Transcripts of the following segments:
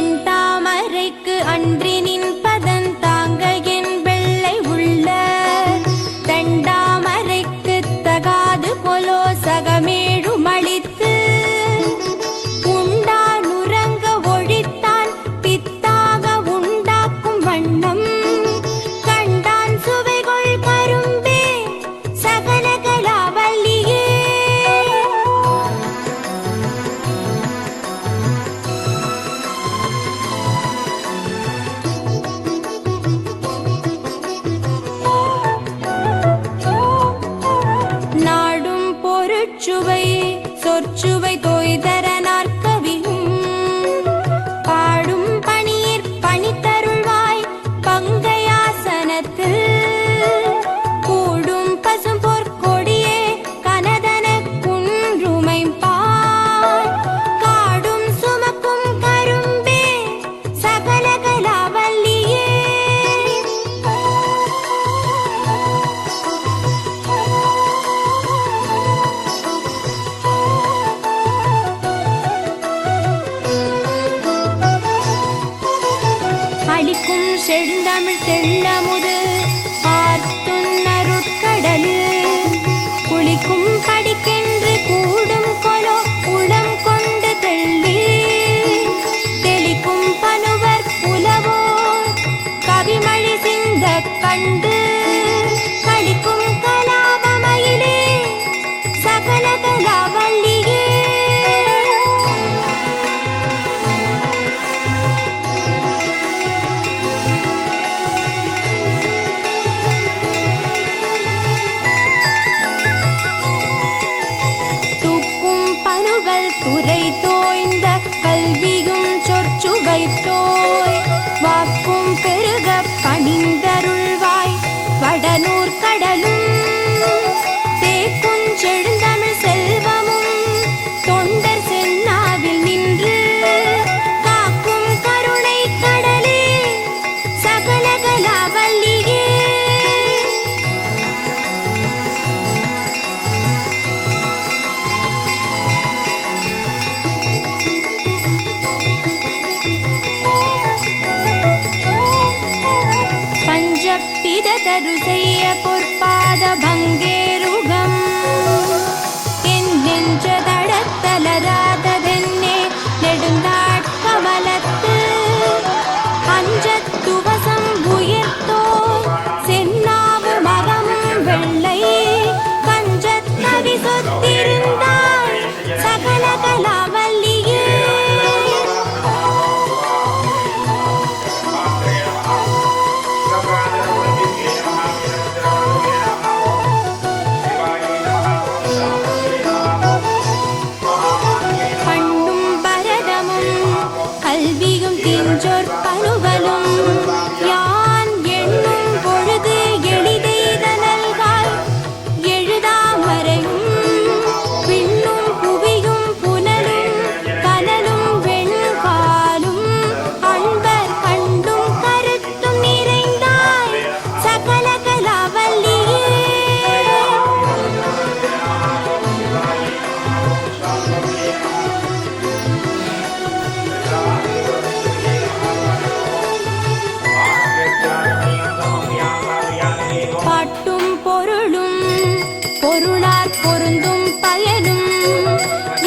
வெண்தாமரைக்கு அன்றினின் பதன் தாங்க என் வெள்ளை உள்ள தண்டாமரைக்கு தகாது போலோ சகமேழு மளித்து உண்டான் உறங்க ஒழித்தான் பித்தாக உண்டாக்கும் வண்ணம் கண்டான் சுவைகொள் கரும்பே சகலகலாவல்லியே சுவை சொற்சுவை தோய்தர நாற்கவியும் பாடும் பணியிற் பணித்தருள்வாய் பங்கையாசனத்தில் கூடும் பசும் பொற்கொடியே கனதன குன்றுமைப்பாய் காடும் சுமக்கும் கரும்பே சகலகலாவல்லியே அளிக்கும் செழுந்தமிழ் தெள்ளமுது ஆர்த்துன்னருட்கடலில் குளிக்கும் படிக்கென்று கூடும் கொலோ உளம் கொண்டு தெள்ளி தெளிக்கும் பனுவர் புலவோர் கவிமழி சிந்த கண்டு கழிக்கும் கலாபமயிலே சகலகலாவல்லியே துறை தோய்ந்த கல்வியும் சொற்சுவை தோய் வாக்கும் பெருக பணிந்தருள்வாய் வடநூர் கடலும் தேக்கும் செழுந்தமிழ் செல்வமும் தொண்டர் சென்னாவில் நின்று காக்கும் கருணை கடலே சகலகலாவல்லியே பிததரு செய்ய பொற்பாத பங்கேருகம் என் நெஞ்ச தடத்தலராததென்னே நெடுந்தாட்கமலத்து அஞ்சத்துவசம் உயிர்த்தோர் சென்னாவு மகமும் வெள்ளை கஞ்சத்தவி சொத்திருந்தாள் சகலகலாவல்லியே கல்வியும் திஞ்சொற் பனுவலும் யான் எண்ணும் பொழுது எளிதெய்த நல்காய் எழுதாமரையும் விண்ணும் புவியும் புனலும் கனலும் வெண்காலும் அன்பர் கண்டும் கருத்தும் நிறைந்தாய் சகலகலாவல்லியே பாட்டும் பொருளும் பொருளார் பொருந்தும் பயனும்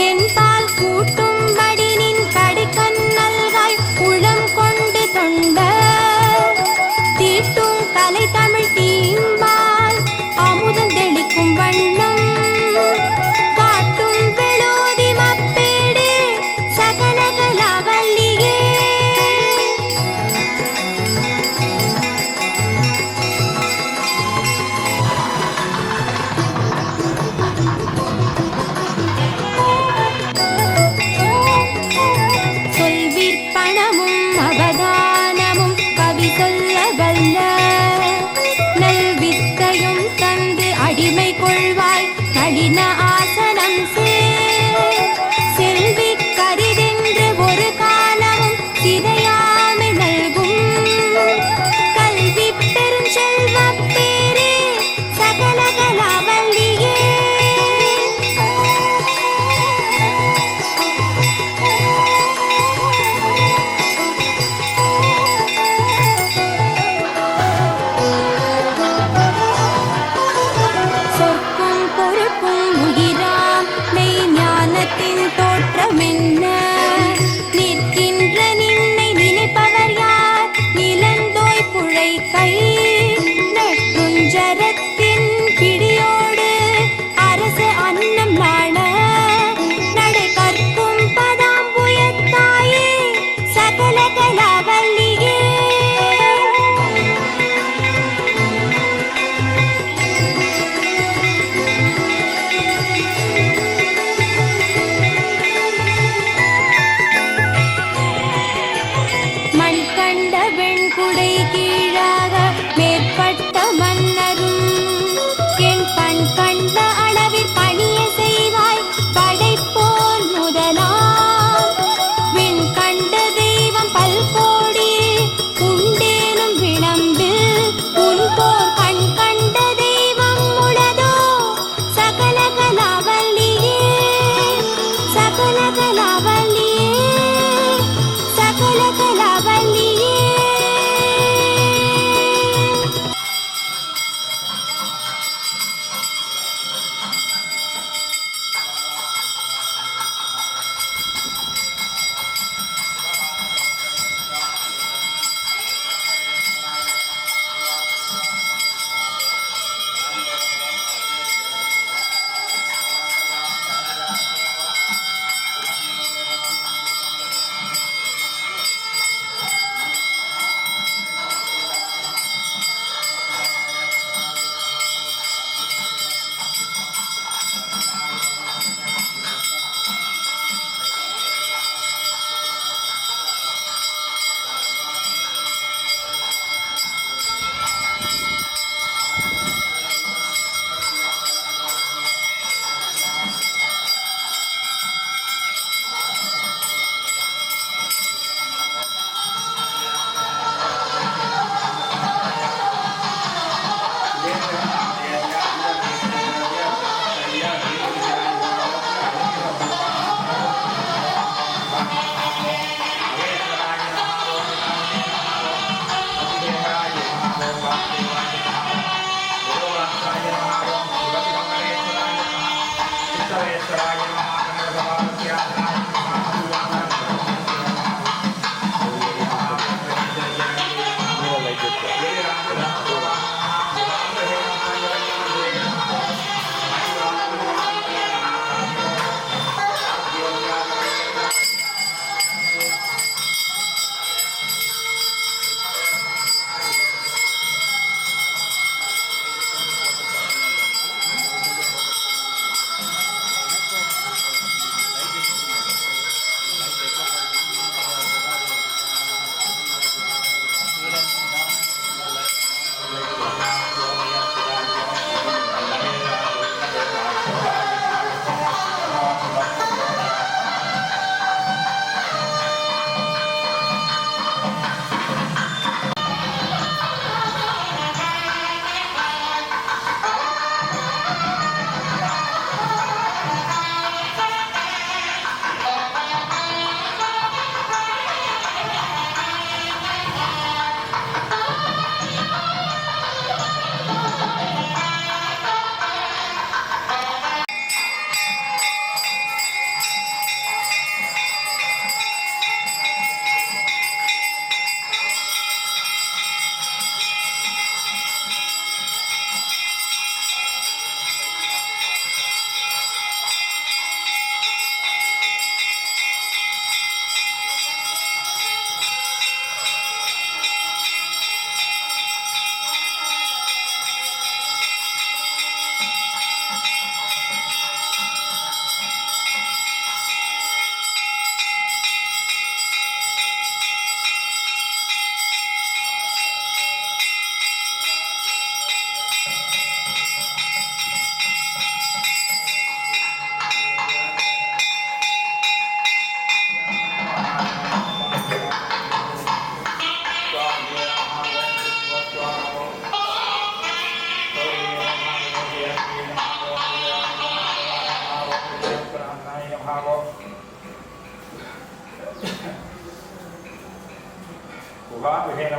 என் பால் கூட்டும்படி நின் கடிக்கண் நல்காய் உளம் கொண்டு தொண்ட தீட்டும் கலை தமிழ் தீம்பால் அமுதம் தெளிக்கும் வண்ணம் காட்டும் வெளோதி மப்பேடு சகலகலாவல்லியே சொல்விற்பணமும் அவதானமும் கவி சொல்ல வல்ல கடின ஆசனம் செல்வி கரிதென்று ஒரு காலமும் சிதையாமை நல்கும் கல்வி பெருஞ்செல்வ பேரே சகல கலாவல்லியே. சொற்கும் பொறுப்பும் உயிராம் மெய் ஞானத்தின் தோற்றமென்ன நிற்கின்ற நின்னை நினைப்பவர் யார் நிலந்தோய் புழை கை நெற்றுஞ்சரத்தின் பிடியோடு அரசு அன்னம் நாண நடை கற்கும் பதாம்புயத்தாயே சகல கலாவல்லியே. மண் கண்ட வெண்குடை கீழாக மேற்பட்ட மன்னரும் என் பண் கண்ட அளவில் பணிய செய்வாய் படைப்போர் முதலாம் விண் கண்ட தெய்வம் பல்கோடி உண்டேனும் விளம்பில் உன் போர் கண் கண்ட தெய்வம் உளதோ சகல கலாவல்லியே சகல கலாவல்லியே சகல கலாவல்லியே.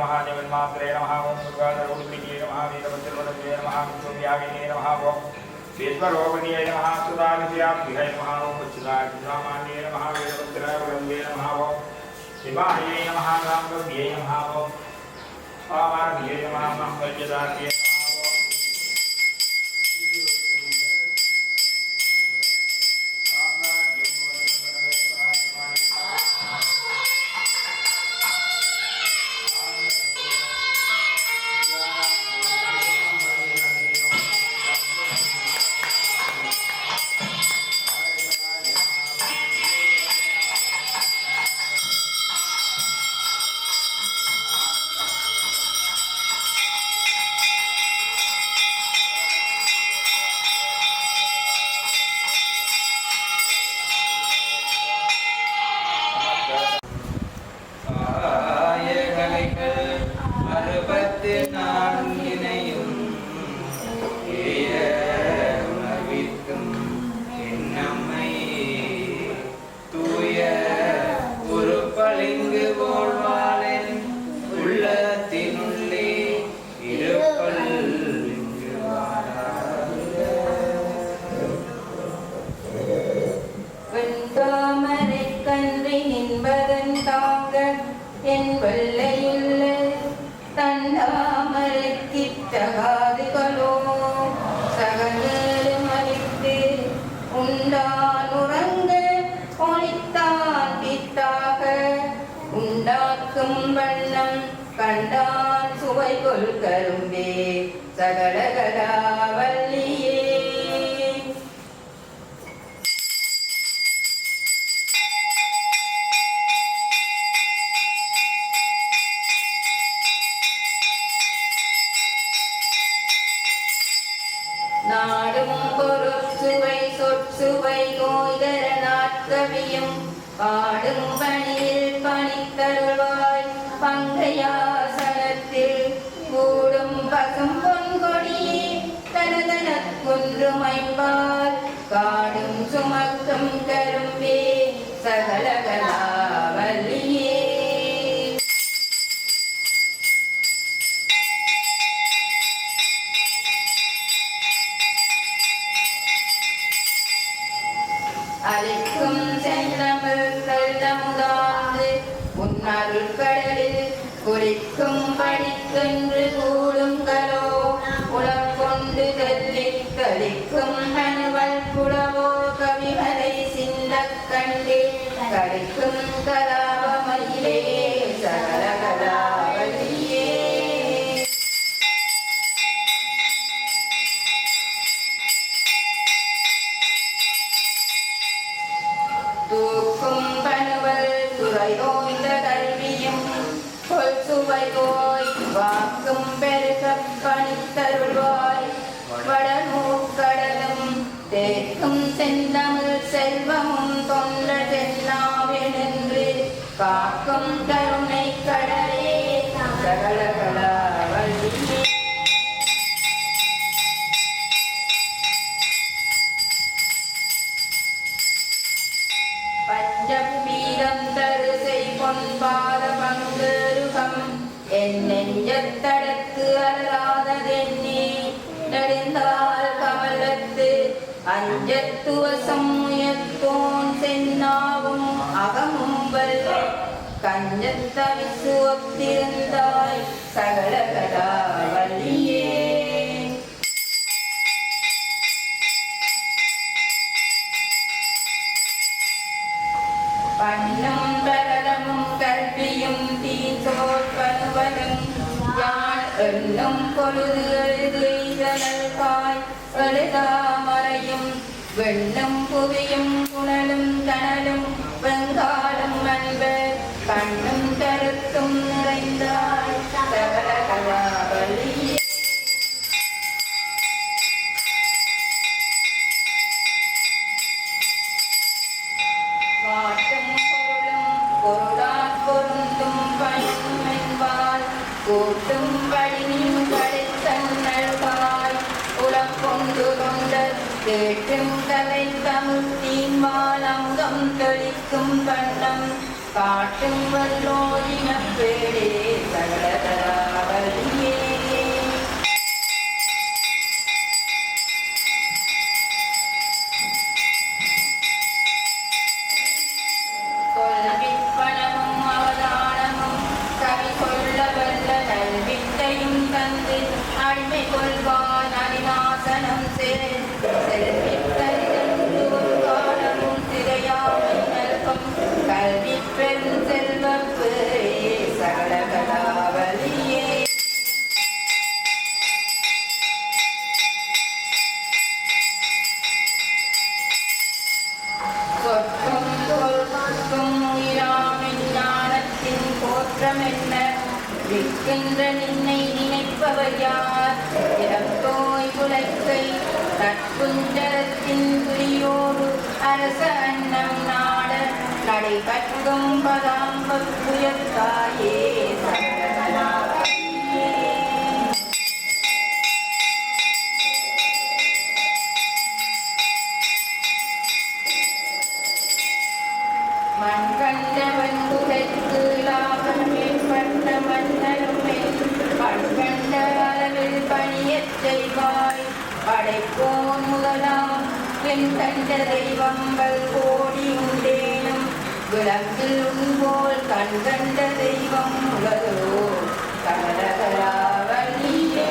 नमः जगन्मात्रे नमः ओम दुर्गाधरौलिके नमः वीरभद्रवदने नमः विष्णुव्यागिने नमः ओम ईश्वरोपनिये नमः सुदाभिषयाभ्ये नमः ओम उच्चतामान्ये नमः वीरभद्रवदने नमः ओम शिवाये नमः रामभव्ये नमः ओम आमार्ये नमः मंगलदात्ये என் வெள்ளையுள்ள தண்டாமரைக்கிட்டகாதுகளோ சகலும் அளித்து உண்டான் உறங்க ஒளித்தான் பித்தாக உண்டாக்கும் வண்ணம் கண்டான் சுவை கொள் கரும்பே சகலகலா வல்லியே நாடும் பொருட்சுவை சொற்சுவை நோய்தர நாட்கவியும் பாடும் பணியில் பணித்தருள்வாய் பங்கையாசனத்தில் கூடும் பசும் பொன்கொடியே கனதன குன்றுமைப்பால் காடும் சுமக்கும் கரும்பே சகலகலா வல்லியே அளிக்கும் செந்தமிழ் கள்ளமுதாந்து உன்னருள் கடலில் குறிக்கும் படிக்கென்று கூடுங்களோ உலகொண்டு தள்ளிக் கழிக்கும் கணுவல் புலவோ கவிமலை சிந்தக் கண்டு கழிக்கும் கலாபமயிலே சகலகலாவலியே தூக்கும் பணுவல் துறையோய்ந்த கல்வியும் கொல் சுவை போய் வாக்கும் பெருக பணித்தருள்வாய் வடநூக்கடலும் தேக்கும் செந்தமிழ் செல்வமும் தொன்ற தென்னாவென்று காக்கும் கருணை கடலே சகலகலா வல்லியே பஞ்சபீடம் தருசை பொன்பாத பங்கருகம் என் நெஞ்சத்தடத்து அல்லாததென்னே நெடுந்தால் கமலத்து அஞ்சத்துவசம் முயத்தோன் சென்னாவும் அகமும் வல்ல கஞ்சத்தவிசு ஒத்திருந்தாய் சகலகலா வல்லியே பண்ணும் பரலமும் கல்வியும் தீசோர் பணுவலும் யான் எண்ணும் பொழுது எழுது இதழல்காய் எழுதாமறையும் வெண்ணும் புவியும் புனலும் கனலும் வெங்காலும் அன்பர் கண்ணும் கருத்தும் நிறைந்தாய் சகலகலா வல்லியே காட்டும் பொருளும் பொருளாற் பொருந்தும் பணியும் என்பால் கூட்டும் படியும் கடைத்தன்னல்காய் உலக்கொண்டு கொண்ட கேட்டும் கலை தமிழ்த்தின் வாழங்கம் தெளிக்கும் வண்ணம் காட்டும் வல்லோரின பேடே சகலகலா குஞ்சரத்தின் குறியோடு அரச அன்னம் நாட நடைபற்றும் பதாம்புயத்தாயே சகலகலாவல்லியே. மண்கண்ட வெண்குலைக்கு லாபம் மேற்பட்ட மன்னருமே பண்கண்ட அளவில் பணியச் செய்வாய் படைப்போன் முதலாம் பெண் கண்ட தெய்வங்கள் கோடி உண்டேனும் விளக்கில் உன்போல் கண் கண்ட தெய்வம் உலகோ கனகராவல்லியே.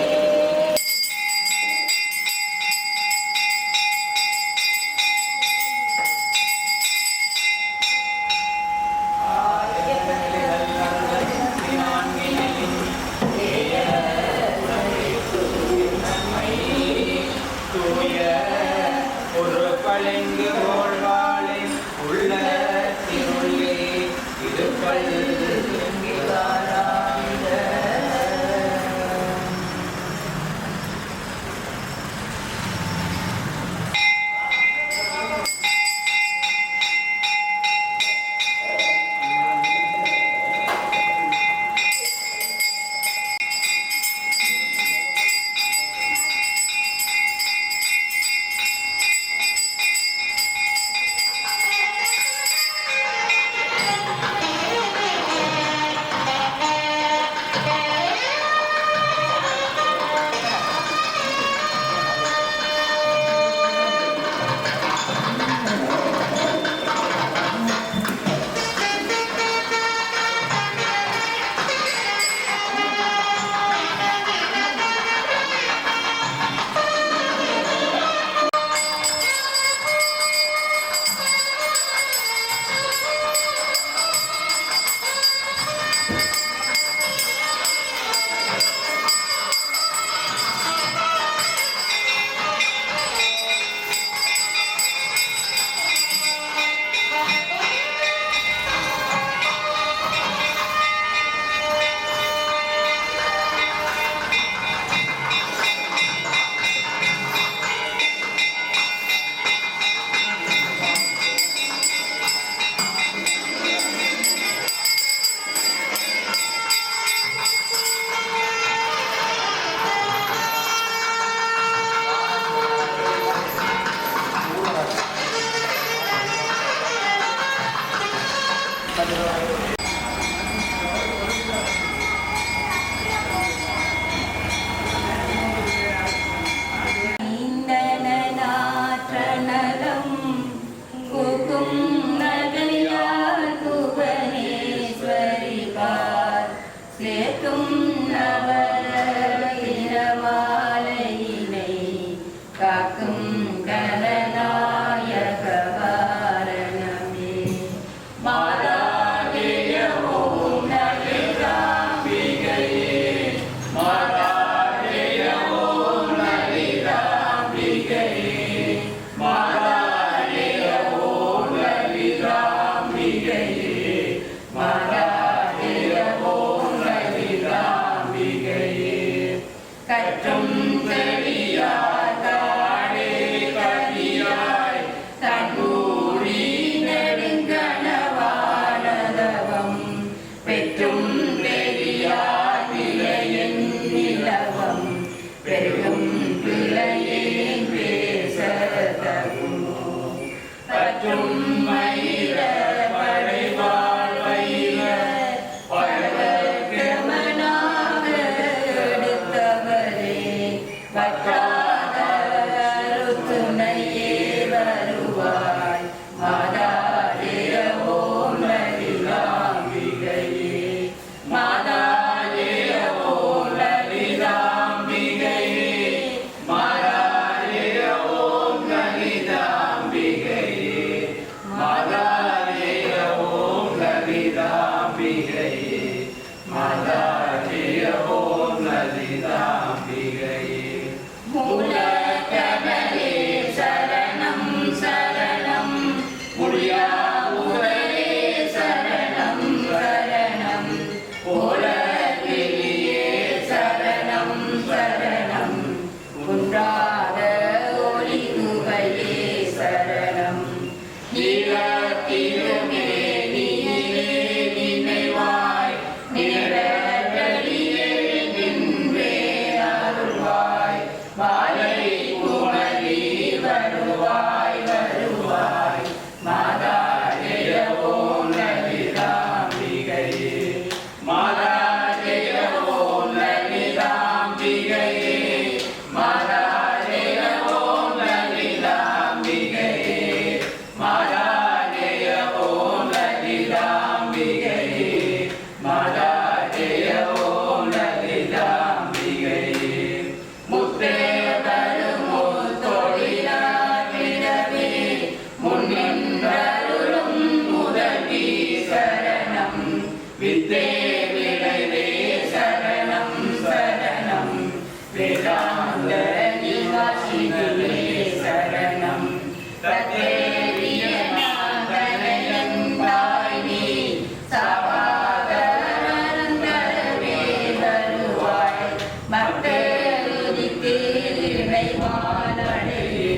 இறைவானடையே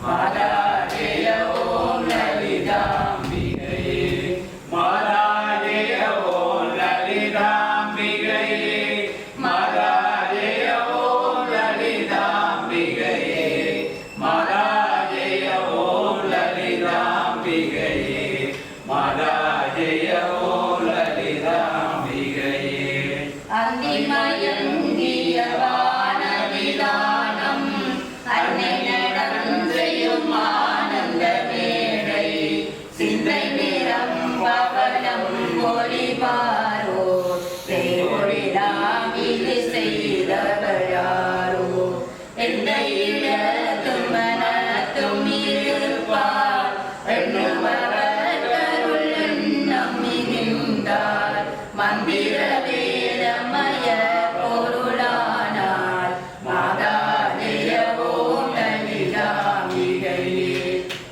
மாதா ஜெய ஓம் லலிதாம்பிகையே மாதா ஜெய ஓம் லலிதாம்பிகையே மாதா ஜெய ஓம் லலிதாம்பிகையே மாதா ஜெய ஓம் லலிதாம்பிகையே மாதா ஜெய ஓம் லலிதாம்பிகையே அந்திமயங்கிய வானவிதானம் அன்னை நடந்தையும் ஆனந்த மேடை சிந்தை நிறம் பவனம் ஒளிவாரோ பேரொழிலாம் இது செய்தவராரோ எந்த இடத்தும் மனத்தும் இருப்பார் எண்ணுபவர் கருள் எண்ணம் மிகுந்தார் மந்திர வேதமய பொருளானார் மாதா ஜெய ஓம் லலிதாம்பிகையே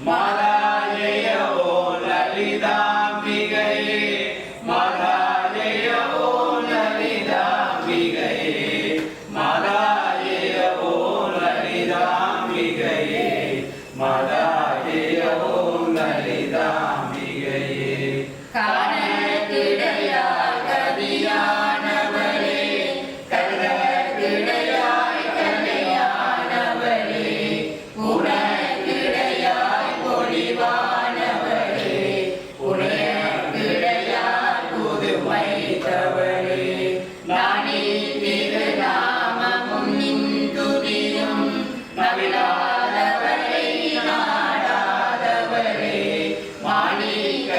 மாதா ஜெய ஓம் லலிதாம்பிகையே மாதா ஜெய ஓம் லலிதாம்பிகையே மாதா ஜெய ஓம் லலிதாம்பிகையே மாதா ஜெய ஓம் லலிதாம்பிகையே காணக்கிடையாய் கதியானவளே கருதக்கிடையாய் கலையானவளே உனக்கிடையாய் பொலிவானவளே உனையக்கிடையாய் புதுமை தவளே நானே திருநாமமும் நின்றுதியும் நவிலாதவளே நாடாதவளே மாணிக்க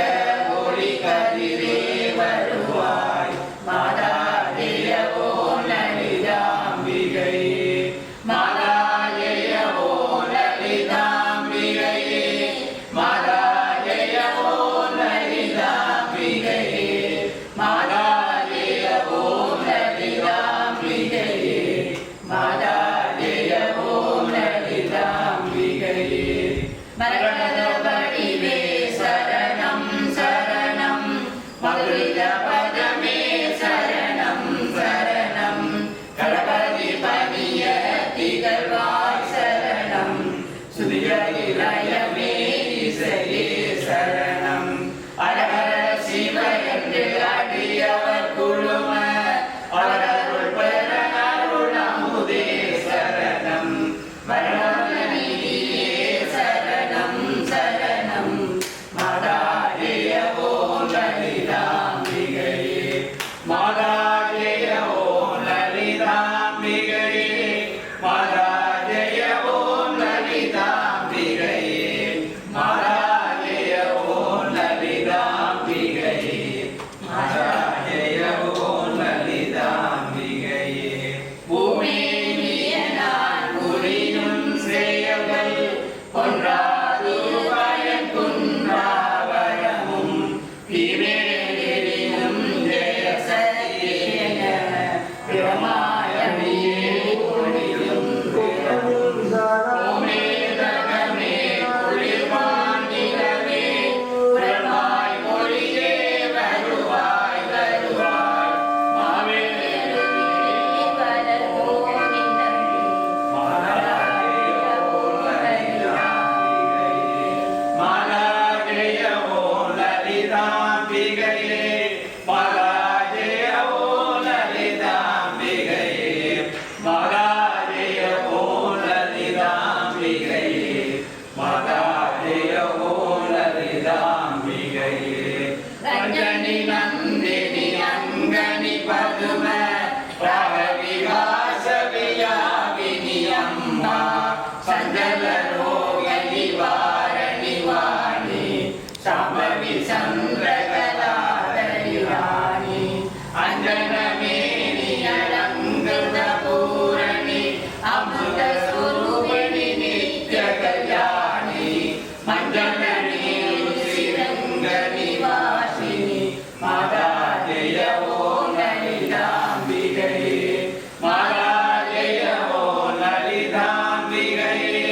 ஒளி கதிரே வருவாய் மாதா ஜெய ஓம் லலிதாம்பிகையே மாதா ஜெய ஓம் லலிதாம்பிகையே மாதா ஜெய ஓம் லலிதாம்பிகையே மாதா ஜெய ஓம் லலிதாம்பிகையே மாதா ஜெய ஓம் லலிதாம்பிகையே மரகத வடிவே சரணம் சரணம் மதுரித பதமே சரணம் சரணம் கணபதி பணிய திகழ்வாய் சரணம் சுதிய இளையமே இசையே சரணம் அரஹர சிவ என்று அடியவர் குழும அவரருள் பெற அருள் அமுதே சரணம் வரணநிதியே சரணம் சரணம் மாதா ஜெய ஓம் லலிதாம்பிகையே மாதா ஜெய ஓம் லலிதாம்பிகையே மாதா ஜெய ஓம் லலிதாம்பிகையே மாதா ஜெய ஓம் லலிதாம்பிகையே மாதா ஜெய ஓம் லலிதாம்பிகையே பூமேனிய நான் புரியும் செயல்கள் ஒன்றாது பயன் குன்றாவரமும் தீமேலினும் ஜெய சத்தியேன பிரமாயமியே ஒளியும் ஓமேதகமே குளிர்வானிலவே பிரமாய் மொழியே வருவாய் வருவாய் மாவேலுவே வளர்வோனினமே மாதா ஜெய ஓம் லலிதாம்பிகையே மாதா ஜெய ஓம் லலிதாம்பிகையே மாதா ஜெய ஓம் லலிதாம்பிகையே மாதா ஜெய ஓம் லலிதாம்பிகையே மாதா ஜெய ஓம் லலிதாம்பிகையே ரஞ்சனி நந்தினி அங்கனி பதும ராகவிகாச வியாகினி அம்மா சஞ்சல ரோக நிவாரணி வாணி சாம்பவி சந்திரகலாதரி ராணி அஞ்சனமேனி அலங்கிருத பூரணி அமிர்த ஸ்வரூபிணி நித்ய கல்யாணி மஞ்சளி ஸ்ரீரங்க நிவாசினி மாதா ஜெய ஓம் லலிதாம்பிகையே மாதா ஜெய ஓம் லலிதாம்பிகையே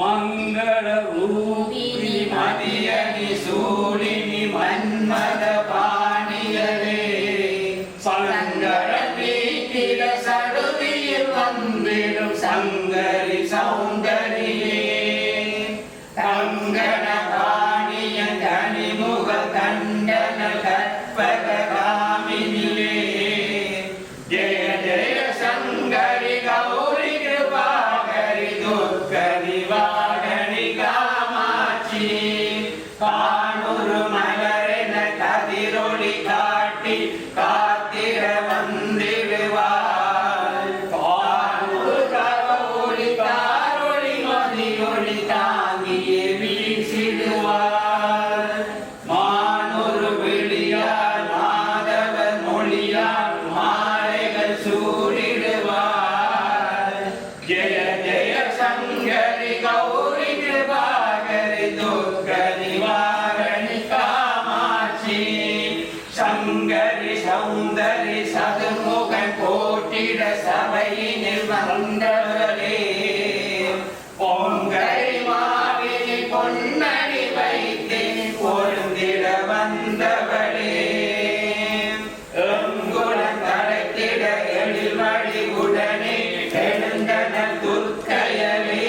மங்கள ரூபிணி மதியணி சூழினி மன்மத பாணியரே சங்கர நீக்கிற சடுதியில் வந்திடும் சங்கரி சௌந்தரியே கங்கண பாணிய கனிமுக கண்டன கற்பக காமினியே ஜெய ஜெய சங்கரி கௌரி கிருபாகரி துர்க்க நிவாரணி காமாட்சி காணுரு மலரென கதிரொளி காட்டி காத்திர வந்திடுவார் காணுரு கரொளி காரொளி மதியொளி தாங்கியே வீசிடுவார் மானொரு விழியார் மாதவர் மொழியார் மாலைகள் சூடிடுவார் ஜெய ஜெய சங்கரி கௌரி கிருபாகரி துர்க்க நிவாரணி காமாட்சி சங்கரி சௌந்தரி சதுமுகன் போட்டிட சபையினில் வந்தவரே பொங்கரி மாவினி பொன்னடி வைத்து பொருந்திட வந்தவளே எங்குளம் தடைத்திட எழில் வழி உடனே எழுந்தன துர்க்கையலே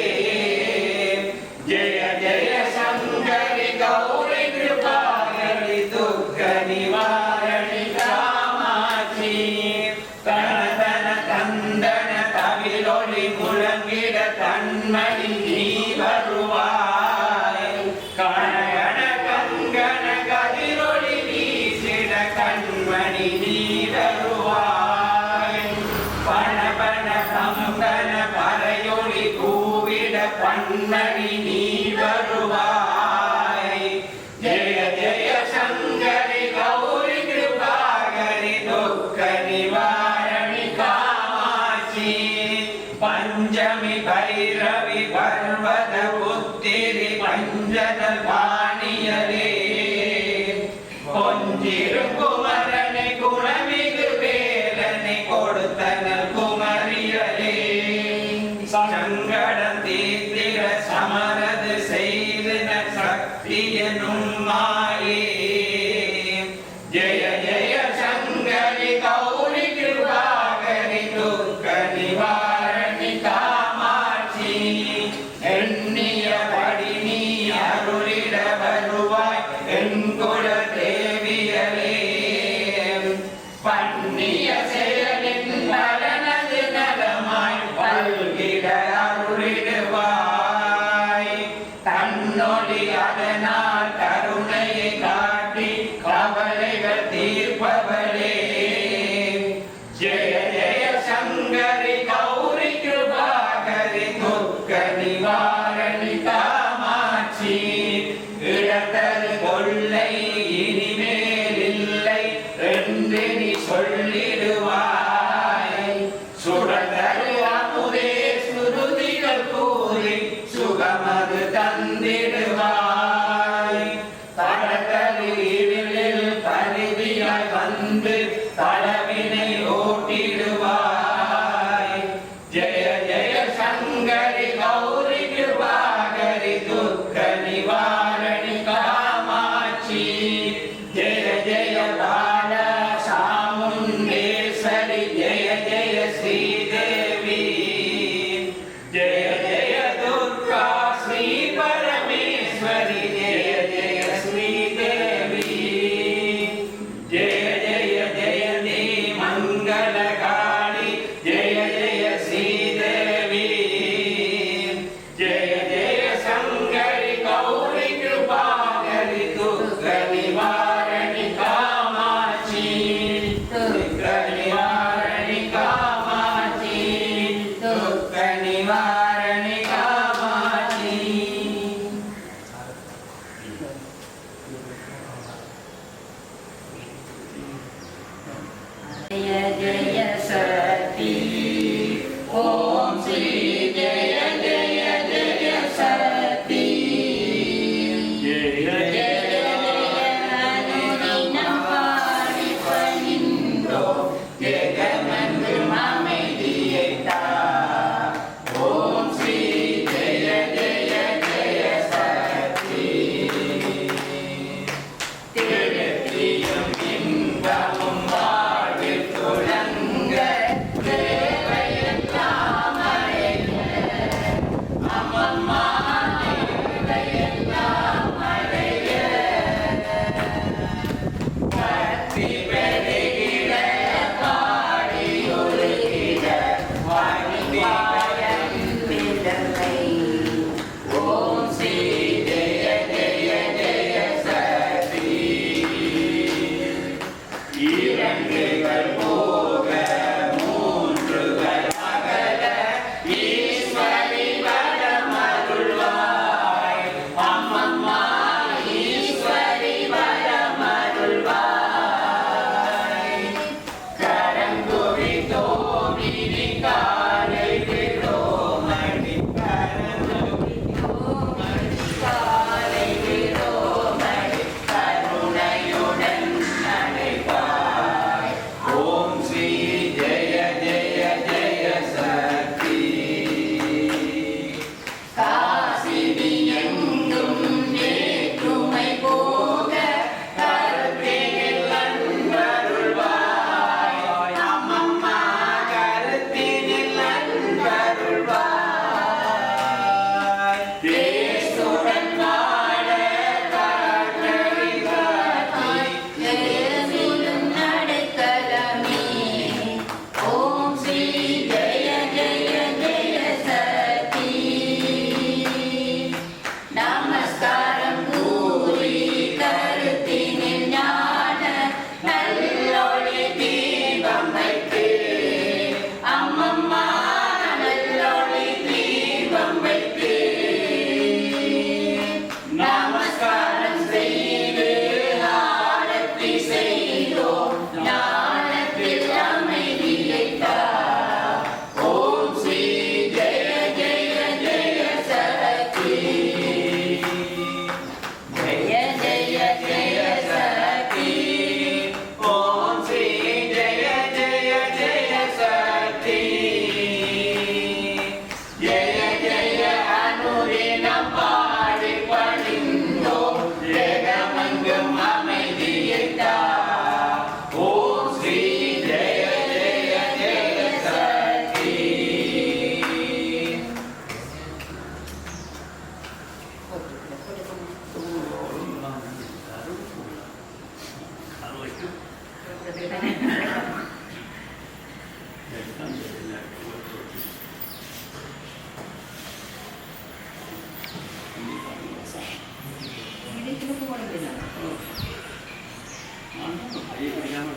ஜெய ஜெய சங்கரி கௌரி கிருபாகரி துர்க்க நிவாரணி காமாட்சி தனதன தந்தன தவிலொளி முழங்கிட தன்மணி நீ வருவாய் கணகண கங்கண கதிரொளி வீசிட கண்மணி நீ வருவாய் பணபண கம்பன பறையொளி கூவிட பன்மணி நீ வருவாய் ஜெய ஜெய சங்கரி கௌரி கிருபாகரி துர்க்க நிவாரணி காமாட்சி பஞ்சமி பைரவி பர்வத புத்திரி பஞ்சதல் பாணியரே கொஞ்சிரும் குமரனை குணமிகு வேலனை கொடுத்தனல் குமரியரே சங்கடம் தீர்த்திட சமரது செய்தன சக்தியனும் மாயே ஜெய ஜெய சங்கரி கௌரி கிருபாகரி துர்க்க நிவாரணி காமாட்சி எண்ணியபடி நீ அருளிட வருவாய் என்குல தேவியரே பண்ணிய செயலின் பலனது நலமாய் பல்கிட அருளி கையை பிடிக்காம